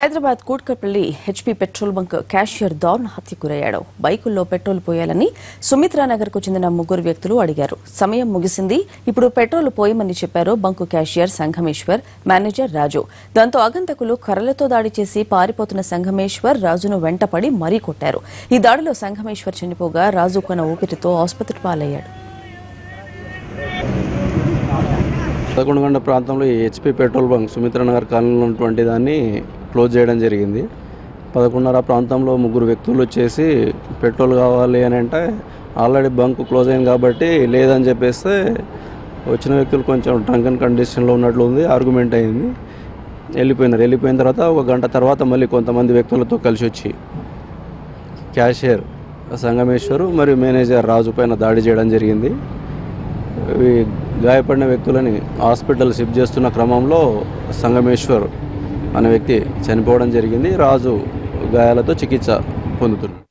Hyderabad Kukatpally HP petrol bunk cashier దారుణ హత్యకు గురయ్యాడు. బైకుల్లో పెట్రోల్ పోయాలని సుమిత్రా నగర్ కు చెందిన ముగ్గురు వ్యక్తులు అడిగారు. సమయం ముగిసింది, ఇప్పుడు పెట్రోల్ పోయమని చెప్పారు బంకు క్యాషియర్ సంఘమేశ్వర్, మేనేజర్ రాజు. దాంతో ఆగంతకులు కర్రలతో దాడి చేసి పారిపోతున్న సంఘమేశ్వర్ రాజును వెంటపడి మరీ కొట్టారు. ఈ దాడిలో సంఘమేశ్వర్ చనిపోగా రాజు కొన ఊపిరితో ఆసుపత్రి పాలయ్యాడు. 11 గంటల ప్రాంతంలో ఈ HP petrol bunk Sumitra Nagar కాలనీలో ఉన్నటువంటి దాన్ని క్లోజ్ చేయడం జరిగింది. 11:30 ప్రాంతంలో ముగ్గురు వ్యక్తులు వచ్చేసి పెట్రోల్ కావాలి అని అంటే ఆల్రెడీ బంక్ క్లోజ్ అయింది కాబట్టి లేదని చెప్పేస్తే వచ్చిన వ్యక్తులు కొంచెం డ్రంకన్ కండిషన్లో ఉన్నట్లు ఉంది. ఆర్గ్యుమెంట్ అయింది, వెళ్ళిపోయిన తర్వాత ఒక గంట తర్వాత మళ్ళీ కొంతమంది వ్యక్తులతో కలిసి వచ్చి క్యాషియర్ సంగమేశ్వరు మరియు మేనేజర్ రాజు పైన దాడి చేయడం జరిగింది. గాయపడిన వ్యక్తులని హాస్పిటల్ షిఫ్ట్ చేస్తున్న క్రమంలో సంగమేశ్వర్ అనే వ్యక్తి చనిపోవడం జరిగింది. రాజు గాయాలతో చికిత్స పొందుతున్నాడు.